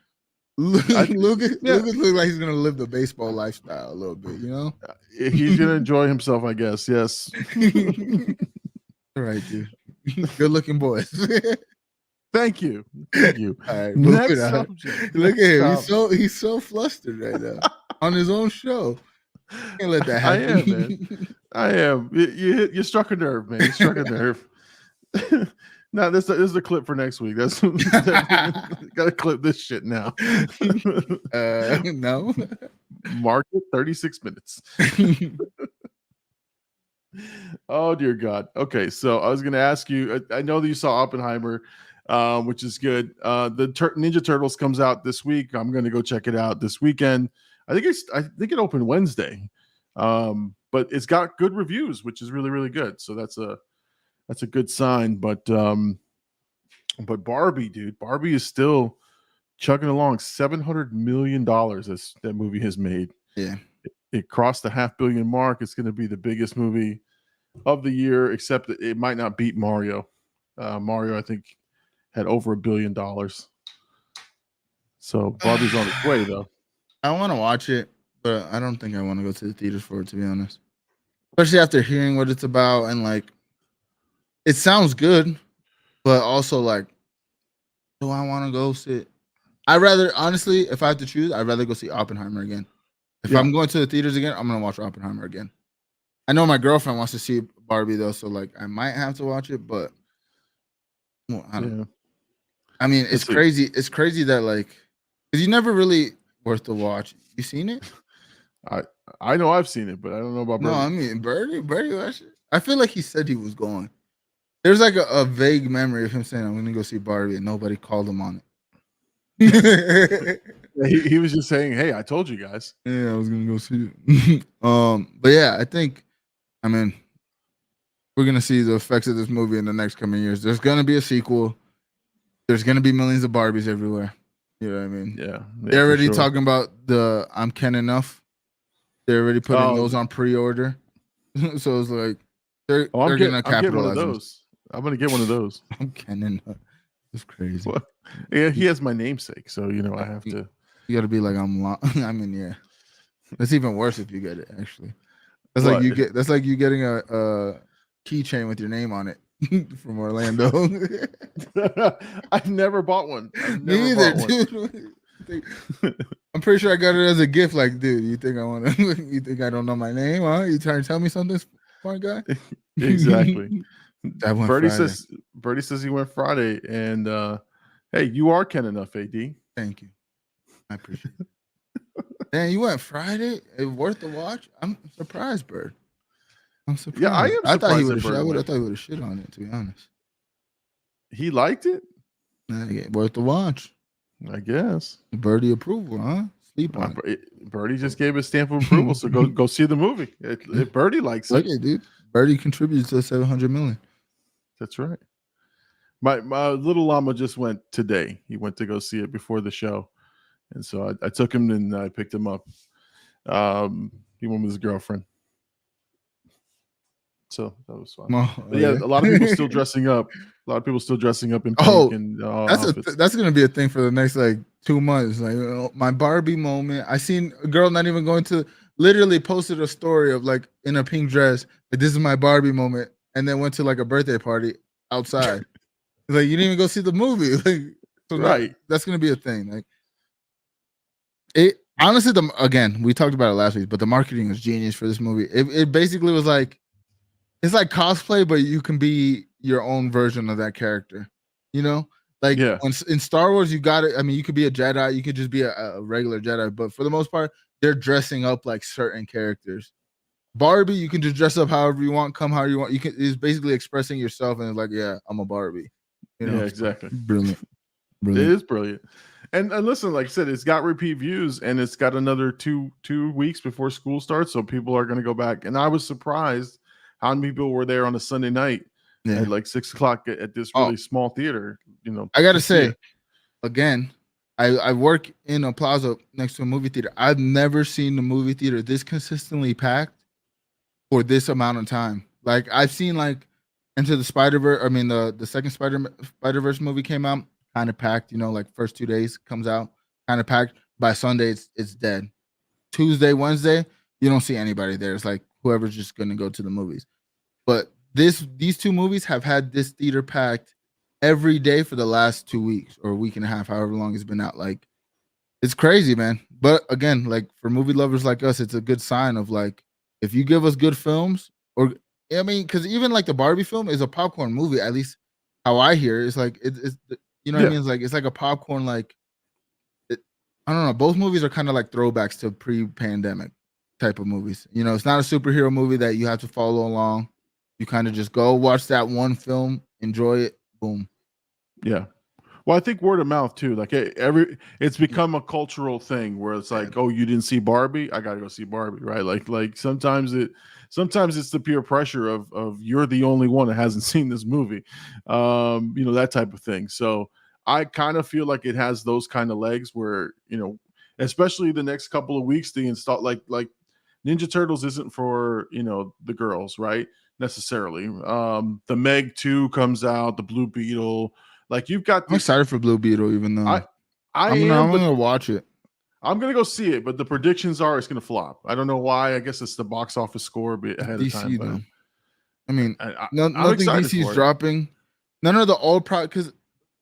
C: Lucas looks like he's gonna live the baseball lifestyle a little bit, you know.
B: He's gonna enjoy himself, I guess. Yes.
C: All right, dude. Good looking boys.
B: Thank you.
C: All right, next subject. Look at him. He's so flustered right now on his own show. Can't let that happen.
B: I am, man. I am. You struck a nerve, man. You struck a nerve. No, this is a clip for next week. Gotta clip this shit now.
C: No.
B: Mark it 36 minutes. Oh dear God. Okay, so I was gonna ask you. I know that you saw Oppenheimer, which is good. The Ninja Turtles comes out this week. I'm gonna go check it out this weekend. I think it opened Wednesday, but it's got good reviews, which is really, really good. So that's a good sign. But Barbie, dude, Barbie is still chugging along. $700 million that movie has made.
C: Yeah,
B: it crossed the $500 million mark. It's going to be the biggest movie of the year, except that it might not beat Mario. Mario, I think, had over $1 billion. So Barbie's on its way, though.
C: I want to watch it, but I don't think I want to go to the theaters for it, to be honest. Especially after hearing what it's about and like, it sounds good, but also like, do I want to go sit? I rather, honestly, if I have to choose, I'd rather go see Oppenheimer again. If I'm going to the theaters again, I'm gonna watch Oppenheimer again. I know my girlfriend wants to see Barbie though, so like I might have to watch it, but well, I don't know. I mean, it's crazy. It's crazy that like, because you never really worth the watch. You seen it?
B: I know I've seen it, but I don't know about Birdie.
C: No, I mean Birdie watched it. I feel like he said he was going. There's like a vague memory of him saying, "I'm gonna go see Barbie," and nobody called him on
B: it. he was just saying, "Hey, I told you guys."
C: Yeah, I was gonna go see it. But yeah, I mean, we're gonna see the effects of this movie in the next coming years. There's gonna be a sequel. There's gonna be millions of Barbies everywhere. You know what I mean?
B: Yeah.
C: They're already talking about the "I'm Ken Enough." They're already putting those on pre-order. So it's like they're gonna capitalize on those.
B: I'm gonna get one of those.
C: I'm Ken Enough. It's crazy.
B: Well, yeah, he has my namesake, so you know I have to.
C: You got to be like I mean, yeah. That's even worse if you get it. Actually, that's what? like you getting a keychain with your name on it from Orlando.
B: I've never bought one.
C: Me either, dude. I'm pretty sure I got it as a gift. Like, dude, you think I want to? You think I don't know my name? Huh? You trying to tell me something, smart guy?
B: Exactly. Birdie says he went Friday, and hey, you are Ken Enough, AD.
C: Thank you. I appreciate it. Man, you went Friday? It worth the watch? I'm surprised, Bird. I'm surprised.
B: Yeah, I am surprised.
C: I thought he would have shit on it, to be honest.
B: He liked it?
C: Worth the watch.
B: I guess.
C: Birdie approval, huh? Sleep on it.
B: Birdie just gave his stamp of approval, so go see the movie. If Birdie likes it.
C: Okay, dude. Birdie contributes to $700 million.
B: That's right. My little llama just went today. He went to go see it before the show. And so I took him and I picked him up. He went with his girlfriend. So that was fun. But yeah, a lot of people still dressing up. A lot of people still dressing up in pink and
C: that's gonna be a thing for the next like 2 months. Like my Barbie moment. I seen a girl not even going to literally posted a story of like in a pink dress, but this is my Barbie moment, and then went to like a birthday party outside. Like you didn't even go see the movie. Like so right. That's gonna be a thing. Like it honestly, again, we talked about it last week, but the marketing was genius for this movie. It basically was like it's like cosplay, but you can be your own version of that character. You know? Like in Star Wars, you got it. I mean, you could be a Jedi, you could just be a regular Jedi, but for the most part, they're dressing up like certain characters. Barbie, you can just dress up however you want, come however you want. It's basically expressing yourself, and it's like, yeah, I'm a Barbie. You know?
B: Yeah, exactly.
C: Brilliant.
B: It is brilliant. And listen, like I said, it's got repeat views, and it's got another two weeks before school starts, so people are going to go back. And I was surprised how many people were there on a Sunday night at like 6 o'clock at this really small theater. You know,
C: I got to say, again, I work in a plaza next to a movie theater. I've never seen the movie theater this consistently packed for this amount of time. Like I've seen like Into the Spider-Verse. I mean, the second Spider-Verse movie came out, kind of packed. You know, like first 2 days comes out, kind of packed. By Sunday, it's dead. Tuesday, Wednesday, you don't see anybody there. It's like whoever's just gonna go to the movies. But these two movies have had this theater packed every day for the last 2 weeks or a week and a half, however long it's been out. Like it's crazy, man. But again, like for movie lovers like us, it's a good sign of like if you give us good films, or I mean, because even like the Barbie film is a popcorn movie, at least how I hear it. It's like it's you know what I mean? It's like a popcorn, like I don't know. Both movies are kind of like throwbacks to pre-pandemic type of movies. You know, it's not a superhero movie that you have to follow along. You kind of just go watch that one film, enjoy it, boom.
B: Yeah. Well, I think word of mouth too. Like it's become a cultural thing where it's like, oh, you didn't see Barbie, I gotta go see Barbie, right? Like sometimes it's the peer pressure of you're the only one that hasn't seen this movie, you know, that type of thing. So I kind of feel like it has those kind of legs where, you know, especially the next couple of weeks, they install like Ninja Turtles isn't for, you know, the girls, right? Necessarily. The Meg 2 comes out, the Blue Beetle. Like you've got
C: I'm excited for Blue Beetle, even though I'm gonna watch it.
B: I'm gonna go see it, but the predictions are it's gonna flop. I don't know why. I guess it's the box office score ahead
C: DC,
B: of time. But
C: though. I mean,
B: I'm
C: nothing
B: excited
C: DC's
B: for it.
C: dropping. None of the old because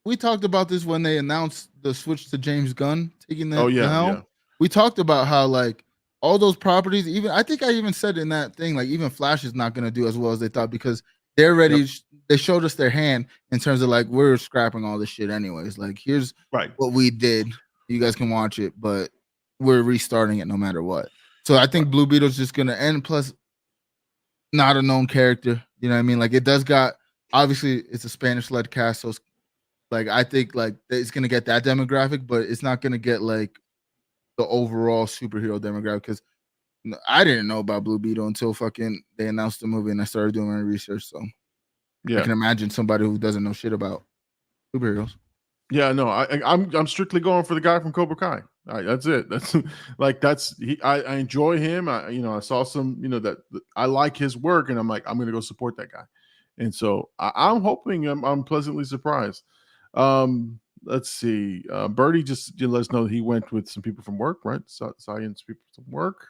C: we talked about this when they announced the switch to James Gunn taking the helm.
B: Yeah.
C: We talked about how like all those properties, even I think I even said in that thing, like even Flash is not gonna do as well as they thought because they're ready. Yep. They showed us their hand in terms of like we're scrapping all this shit anyways. Like here's what we did. You guys can watch it, but we're restarting it no matter what. So I think Blue Beetle's just gonna end. Plus, not a known character. You know what I mean? Like it does got obviously it's a Spanish led cast, so it's, like I think like it's gonna get that demographic, but it's not gonna get like the overall superhero demographic because I didn't know about Blue Beetle until fucking they announced the movie and I started doing my research. So I can imagine somebody who doesn't know shit about superheroes.
B: Yeah, no, I'm strictly going for the guy from Cobra Kai. That's it. That's like I enjoy him. I saw some, that I like his work, and I'm like, I'm gonna go support that guy. And so I'm hoping I'm pleasantly surprised. Let's see. Birdie just let us know he went with some people from work, right? Science people from work.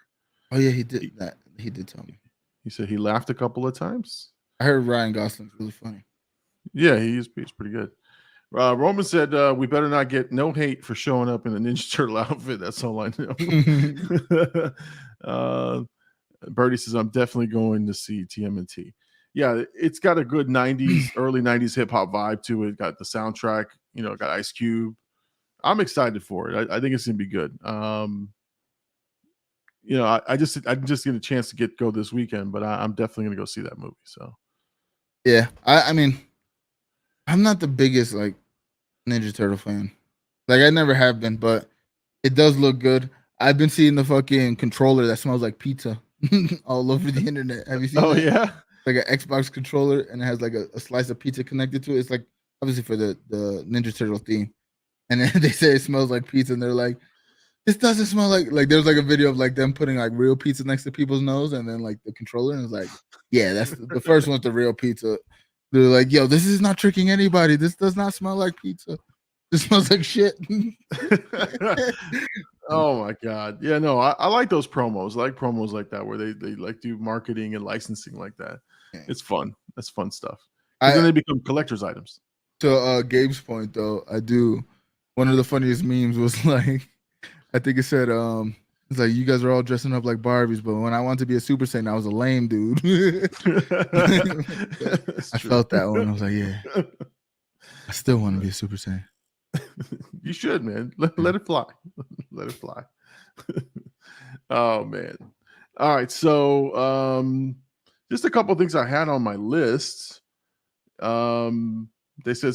C: Oh yeah, he did that. He did tell me.
B: He said he laughed a couple of times.
C: I heard Ryan Gosling's really funny.
B: Yeah, he's pretty good. Roman said we better not get no hate for showing up in a Ninja Turtle outfit. That's all I know. Birdie says I'm definitely going to see TMNT. Yeah, it's got a good 90s, early 90s hip hop vibe to it. Got the soundtrack, got Ice Cube. I'm excited for it. I think it's gonna be good. I didn't just get a chance to go this weekend, but I'm definitely gonna go see that movie. So
C: yeah, I mean, I'm not the biggest like Ninja Turtle fan. Like I never have been, but it does look good. I've been seeing the fucking controller that smells like pizza all over the internet. Have you seen that?
B: Yeah.
C: Like an Xbox controller and it has like a slice of pizza connected to it. It's like obviously for the Ninja Turtle theme. And then they say it smells like pizza and they're like, this doesn't smell like there's like a video of like them putting like real pizza next to people's nose and then like the controller and it's like, yeah, that's the first one's the real pizza. They're like, yo, this is not tricking anybody. This does not smell like pizza. This smells like shit.
B: Oh my god. Yeah, no, I like those promos. I like promos like that where they like do marketing and licensing like that. Yeah. It's fun. That's fun stuff. Then they become collector's items.
C: To Gabe's point though, one of the funniest memes was like, I think it said, it's like you guys are all dressing up like Barbies, but when I wanted to be a Super Saiyan, I was a lame dude. I felt that one. I was like, yeah. I still want to be a Super Saiyan.
B: You should, man. Let it fly. Let it fly. Oh man. All right. So just a couple of things I had on my list. They said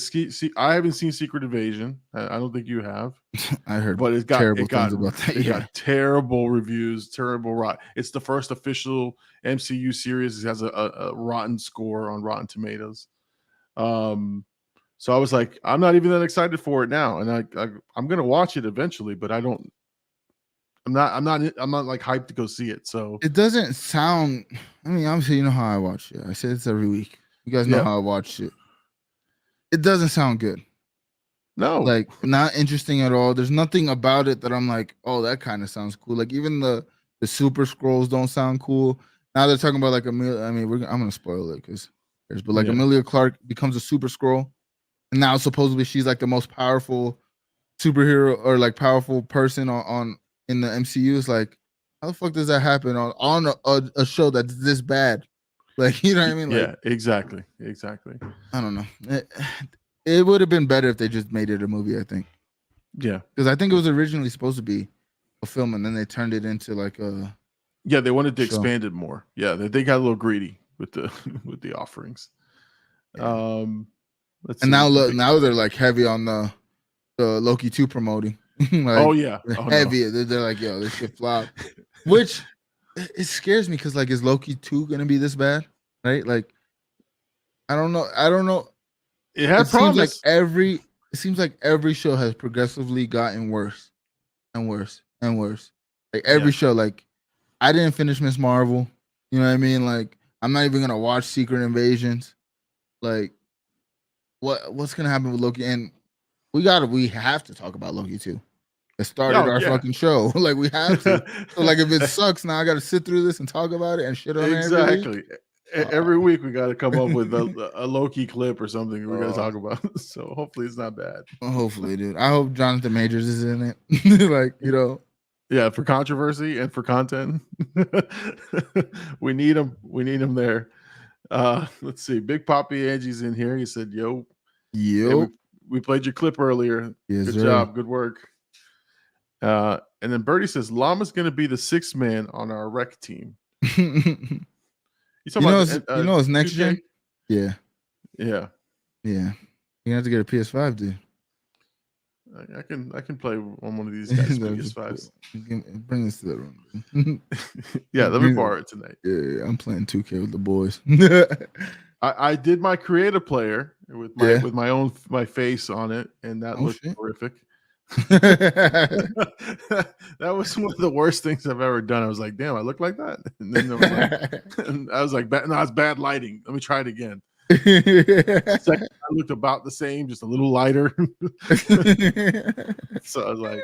B: I haven't seen Secret Invasion. I don't think you have.
C: I heard,
B: but it got
C: about that.
B: It got terrible reviews, terrible rot. It's the first official MCU series. It has a rotten score on Rotten Tomatoes. So I was like, I'm not even that excited for it now, and I'm gonna watch it eventually, but I'm not like hyped to go see it. So
C: it doesn't sound. I mean, obviously, you know how I watch it. I say this every week. You guys know how I watch it. It doesn't sound good.
B: No,
C: like not interesting at all. There's nothing about it that I'm like, oh, that kind of sounds cool. Like even the Super Scrolls don't sound cool. Now they're talking about like Amelia. I mean, I'm gonna spoil it but like Amelia Clark becomes a Super Scroll. And now supposedly she's like the most powerful superhero or like powerful person on in the MCU. It's like, how the fuck does that happen on a show that's this bad? Like, you know what I mean? Like,
B: yeah, exactly.
C: I don't know. It would have been better if they just made it a movie, I think.
B: Yeah.
C: Because I think it was originally supposed to be a film and then they turned it into like a
B: Yeah, they wanted to expand it more. Yeah, they got a little greedy with the offerings.
C: Yeah. Now they're like heavy on the Loki 2 promoting. Like, heavy. No. They're like, yo, this shit flop. Which it scares me because like, is Loki 2 gonna be this bad? Right? Like, I don't know.
B: It
C: seems like every show has progressively gotten worse and worse and worse. Like every show, like I didn't finish Miss Marvel. You know what I mean? Like I'm not even gonna watch Secret Invasions. Like what's gonna happen with Loki? And we have to talk about Loki too. that started our fucking show. Like we have to. So like if it sucks, now I got to sit through this and talk about it and shit on it every week.
B: Every week we got to come up with a low-key clip or something we're going to talk about. So hopefully it's not bad.
C: Hopefully, dude. I hope Jonathan Majors is in it. Like,
B: Yeah, for controversy and for content. we need him. We need him there. Let's see. Big Poppy Angie's in here. He said, yo. Hey, we played your clip earlier.
C: Yes,
B: good
C: sir.
B: job. Good work. And then Birdie says, Llama's going to be the sixth man on our rec team.
C: You know it's next
B: 2K?
C: gen? Yeah.
B: Yeah.
C: Yeah. You have to get a PS5, dude.
B: I can play on one of these guys' PS5s.
C: Bring this to the room.
B: Yeah, let me borrow it tonight.
C: Yeah, I'm playing 2K with the boys.
B: I did my creative player with my face on it, and that looked horrific. That was one of the worst things I've ever done. I was like, damn, I look like that. And then I was like, no, it's bad lighting. Let me try it again. Second, I looked about the same, just a little lighter. So I was like,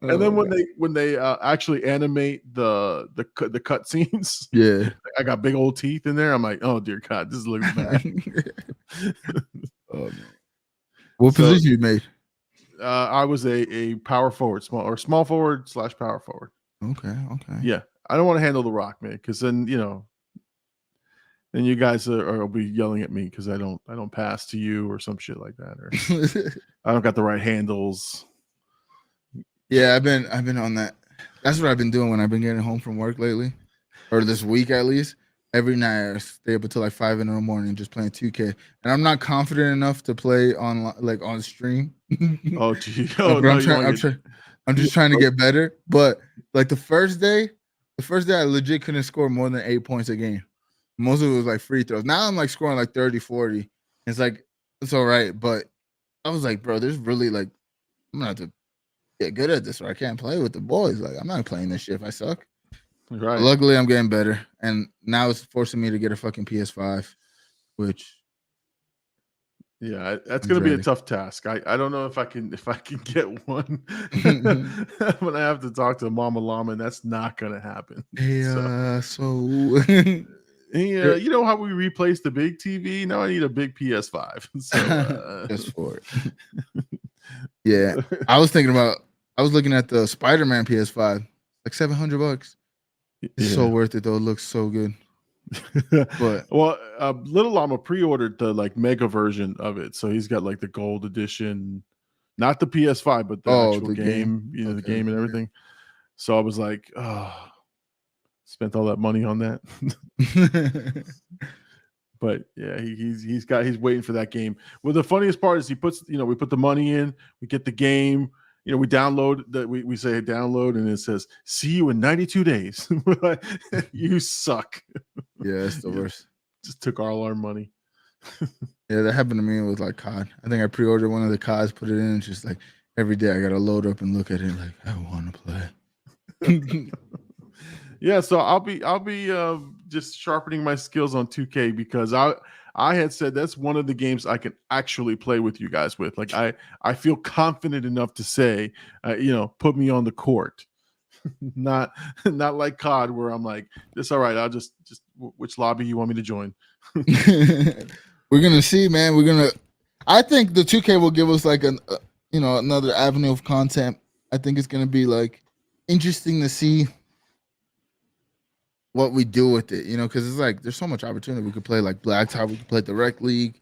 B: and then when they actually animate the cut scenes,
C: yeah,
B: I got big old teeth in there. I'm like, oh dear God, this looks bad.
C: Oh, man. What position you made?
B: I was a power forward, small forward / power forward.
C: Okay.
B: Yeah, I don't want to handle the rock, man, because then then you guys will be yelling at me because I don't pass to you or some shit like that, or I don't got the right handles.
C: Yeah, I've been on that. That's what I've been doing when I've been getting home from work lately, or this week at least. Every night I stay up until like 5 in the morning just playing 2K, and I'm not confident enough to play on stream.
B: Oh, gee.
C: I'm just trying to get better. But like the first day I legit couldn't score more than 8 points a game. Most of it was like free throws. Now I'm like scoring like 30, 40. It's like, it's all right. But I was like, bro, there's really like, I'm going to have to get good at this or I can't play with the boys. Like, I'm not playing this shit if I suck.
B: Right.
C: But luckily, I'm getting better. And now it's forcing me to get a fucking PS5, which.
B: Yeah, that's going to be a tough task. I don't know if I can get one. I'm going to have to talk to Mama Llama, and that's not going to happen.
C: Yeah,
B: Yeah, you know how we replaced the big TV? Now I need a big PS5. So,
C: just for it. Yeah, I was looking at the Spider-Man PS5, like $700. It's so worth it though. It looks so good. But
B: Little Llama pre-ordered the like mega version of it, so he's got like the gold edition, not the PS5, but the actual game. You know, the game and everything. So I was like, oh. Spent all that money on that. But yeah, he's waiting for that game. Well, the funniest part is we put the money in, we get the game, we download that, we say download, and it says see you in 92 days. You suck.
C: Yeah, it's the worst.
B: Just took all our money.
C: Yeah, that happened to me with like COD. I think I pre-ordered one of the CODs, put it in, and just like every day I gotta load up and look at it like I want to play.
B: Yeah, so I'll be just sharpening my skills on 2K because I had said that's one of the games I can actually play with you guys with. Like I feel confident enough to say, put me on the court, not like COD where I'm like, it's all right. I'll just which lobby you want me to join.
C: We're gonna see, man. I think the 2K will give us like another avenue of content. I think it's gonna be like interesting to see what we do with it, because it's like there's so much opportunity. We could play like Blacktop, we could play the Rec League,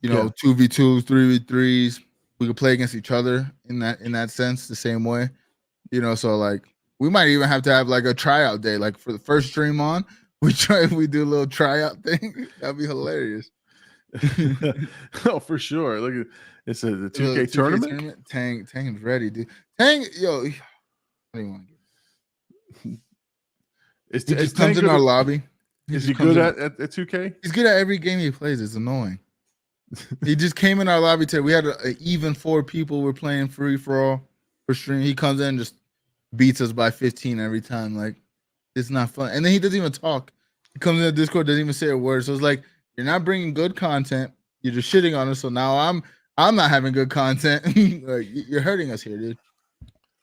C: 2v2s, 3v3s. We could play against each other in that sense, the same way, So like we might even have to have like a tryout day, like for the first stream on, we do a little tryout thing. That'd be hilarious.
B: Oh, for sure. Look at it's a 2K tournament.
C: Tang's ready, dude. Tang, yo, I don't want to get. He just comes in our lobby.
B: Is he good at 2K?
C: He's good at every game he plays. It's annoying. He just came in our lobby today. We had an even 4 people were playing free for all for stream. He comes in and just beats us by 15 every time. Like, it's not fun. And then he doesn't even talk. He comes in the Discord, doesn't even say a word. So it's like, you're not bringing good content. You're just shitting on us. So now I'm not having good content. Like, you're hurting us here, dude.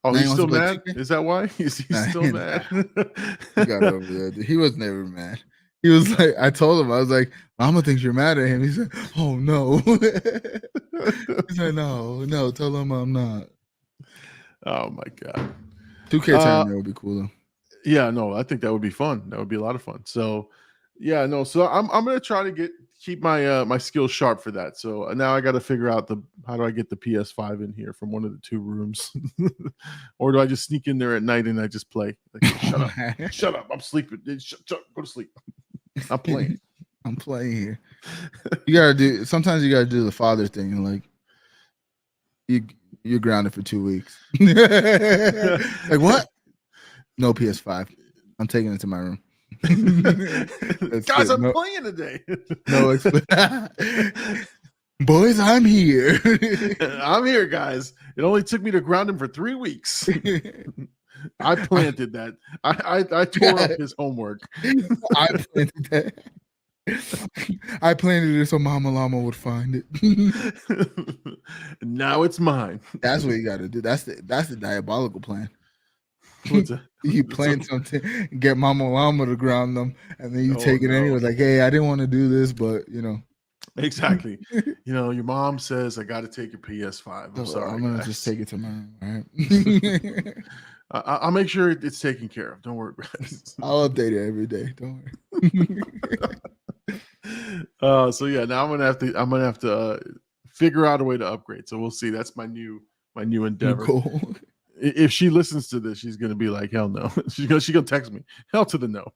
B: Oh,
C: Now he
B: he's
C: wants
B: still
C: to play
B: mad?
C: 2K?
B: Is that why? Is he
C: Nah,
B: still mad?
C: he got over there. Dude. He was never mad. He was like, I told him, I was like, Mama thinks you're mad at him. He said, oh no. He said, no, tell him I'm not.
B: Oh my god.
C: 2K tournament would be cool though.
B: Yeah, no, I think that would be fun. That would be a lot of fun. So, yeah, no, so I'm gonna try to keep my my skills sharp for that. So now I got to figure out how do I get the PS5 in here from one of the two rooms, or do I just sneak in there at night and I just play? Like, shut up, I'm sleeping. Shut, go to sleep. I'm playing.
C: I'm playing here. You gotta do. Sometimes you gotta do the father thing, and like you're grounded for 2 weeks. Like what? No PS5. I'm taking it to my room.
B: Guys, I'm playing today.
C: No, boys, I'm here.
B: I'm here, guys. It only took me to ground him for 3 weeks. I planted that. I tore up his homework.
C: I planted that. I planted it so Mama Llama would find it.
B: Now it's mine.
C: That's what you got to do. That's the diabolical plan.
B: You
C: plant something, get Mama Llama to ground them, and then you take it anyway. Like, hey, I didn't want to do this, but you know.
B: Exactly. You know, your mom says I got to take your PS5. I'm sorry.
C: I'm gonna just take it to my room. All right.
B: I'll make sure it's taken care of. Don't worry.
C: I'll update it every day. Don't worry.
B: So yeah, now I'm gonna have to figure out a way to upgrade. So we'll see. That's my new endeavor.
C: Cool.
B: If she listens to this, she's gonna be like, hell no. She's gonna text me. Hell to the no.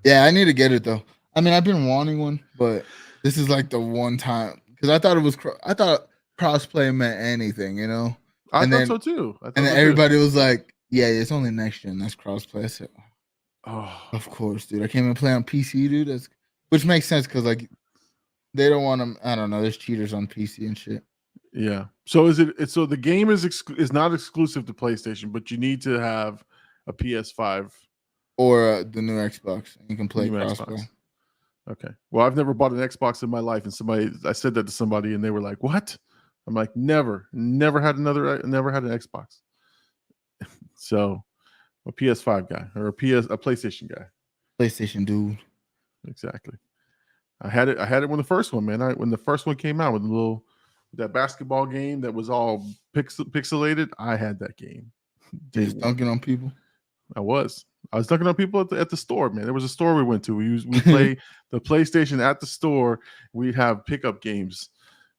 C: Yeah, I need to get it though. I mean, I've been wanting one, but this is like the one time because I thought crossplay meant anything, you know.
B: I thought so too.
C: And then everybody was like, "Yeah, it's only next gen. That's crossplay." I said,
B: "Oh,
C: of course, dude. I can't even play on PC, dude." Which makes sense because like they don't want them. I don't know. There's cheaters on PC and shit.
B: Yeah. So so the game is not exclusive to PlayStation, but you need to have a PS5
C: or the new Xbox. And you can play crossplay.
B: Okay. Well, I've never bought an Xbox in my life, and I said that to somebody, and they were like, "What?" I'm like, never had an Xbox. So, a PS5 guy or a PlayStation guy.
C: PlayStation dude.
B: Exactly. I had it when the first one, man. When the first one came out with that basketball game that was all pixelated, I had that game.
C: Just dunking on people.
B: I was dunking on people at the store, man. There was a store we went to. We play the PlayStation at the store. We'd have pickup games.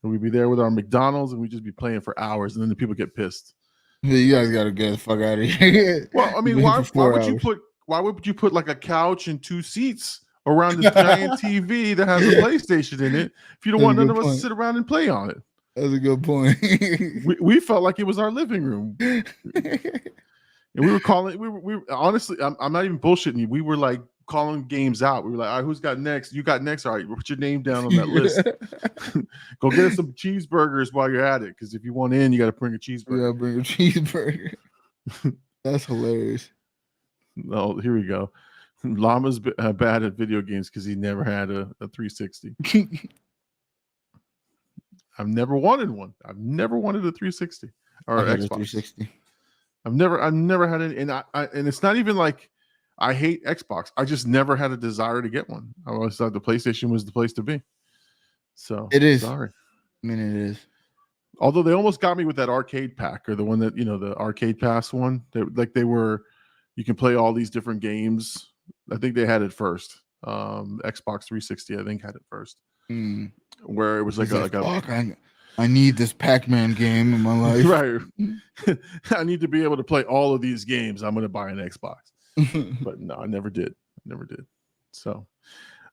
B: And we'd be there with our McDonald's, and we'd just be playing for hours, and then the people get pissed.
C: Yeah, you guys gotta get the fuck out of here.
B: Well, I mean, why would you put like a couch and 2 seats around this giant TV that has a PlayStation in it if you don't want none of us to sit around and play on it?
C: That's a good point.
B: we felt like it was our living room. And we were calling. We honestly, I'm not even bullshitting you. We were like calling games out. We were like, all right, who's got next? You got next. All right, put your name down on that list. Go get us some cheeseburgers while you're at it. Because if you want in, you got to bring a cheeseburger.
C: You got to bring a cheeseburger. That's hilarious.
B: No, here we go. Llama's bad at video games because he never had a 360. I've never wanted one. I've never wanted a 360 or Xbox.
C: 360.
B: I've never had it, and and it's not even like I hate Xbox. I just never had a desire to get one. I always thought the PlayStation was the place to be. So
C: it is.
B: Sorry.
C: I mean, it is.
B: Although they almost got me with that arcade pack or the one that the arcade pass one. You can play all these different games. I think they had it first. Xbox 360, I think, had it first. Where it was
C: I need this Pac-Man game in my life.
B: Right. I need to be able to play all of these games. I'm going to buy an Xbox. But no, I never did. So,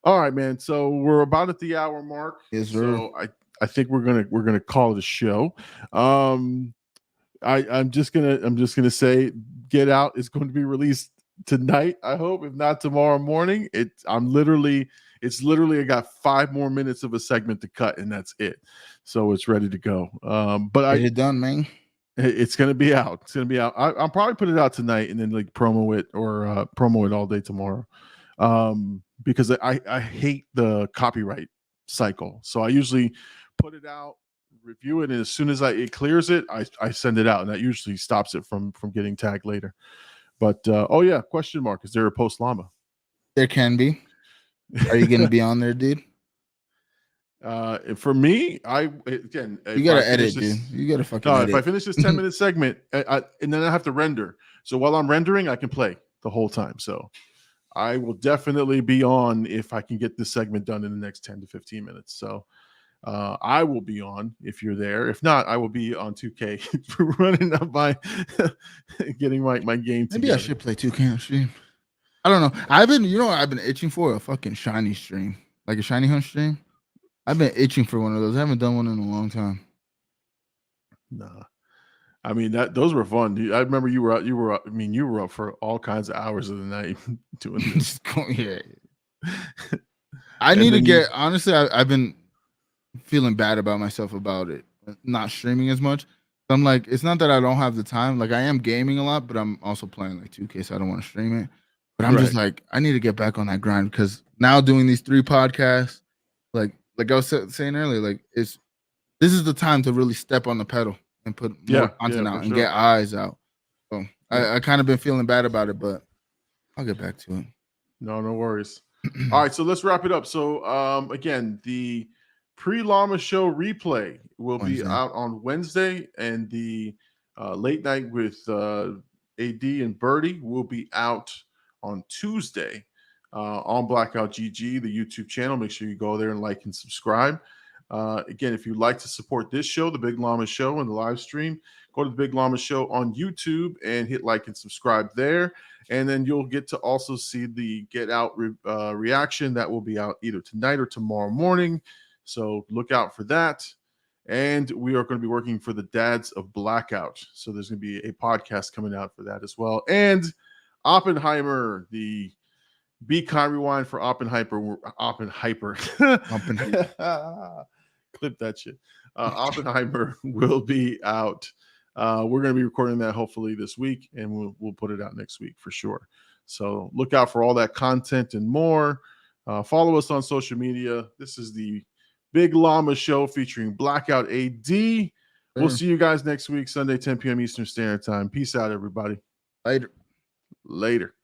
B: all right, man. So we're about at the hour mark.
C: Yes, sir.
B: So I think we're gonna call it a show. I'm just gonna say Get Out is going to be released tonight, I hope, if not tomorrow morning. It's literally I got 5 more minutes of a segment to cut, and that's it. So it's ready to go. But
C: it's done, man.
B: It's gonna be out. It's gonna be out. I'll probably put it out tonight and then like promo it all day tomorrow. Because I hate the copyright cycle. So I usually put it out, review it, and as soon as it clears it, I send it out, and that usually stops it from getting tagged later. But oh yeah, question mark: is there a post llama?
C: There can be. Are you going to be on there, dude?
B: For me,
C: you gotta edit, dude. You gotta fucking edit.
B: If I finish this 10-minute segment, and then I have to render. So while I'm rendering, I can play the whole time. So I will definitely be on if I can get this segment done in the next 10 to 15 minutes. So I will be on if you're there. If not, I will be on 2K running up getting my game together.
C: Maybe I should play 2K on stream. I don't know. I've been itching for a fucking shiny stream, like a shiny hunt stream. I've been itching for one of those. I haven't done one in a long time.
B: Nah, I mean those were fun. Dude. I remember you were up. I mean, you were up for all kinds of hours of the night doing this.
C: Yeah. I need to get honestly. I've been feeling bad about myself about it, not streaming as much. I'm like, it's not that I don't have the time. Like I am gaming a lot, but I'm also playing like 2K, so I don't want to stream it. But I'm just like, I need to get back on that grind because now doing these 3 podcasts, like I was saying earlier, like this is the time to really step on the pedal and put more content out and get eyes out. So I kind of been feeling bad about it, but I'll get back to it.
B: No worries. All right, so let's wrap it up. So again, the pre-llama show replay will be out on Wednesday, and the late night with AD and Birdie will be out on Tuesday. On Blackout GG, the YouTube channel. Make sure you go there and like and subscribe. Again, if you'd like to support this show, the Big Llama Show, and the live stream, go to the Big Llama Show on YouTube and hit like and subscribe there. And then you'll get to also see the Get Out reaction that will be out either tonight or tomorrow morning. So look out for that. And we are going to be working for the Dads of Blackout. So there's going to be a podcast coming out for that as well. And Oppenheimer, the Be Kind Rewind for Oppenheimer. Clip that shit. Oppenheimer will be out. We're going to be recording that hopefully this week, and we'll put it out next week for sure. So look out for all that content and more. Follow us on social media. This is the Big Llama Show featuring Blackout AD. We'll see you guys next week, Sunday, 10 p.m. Eastern Standard Time. Peace out, everybody.
C: Later.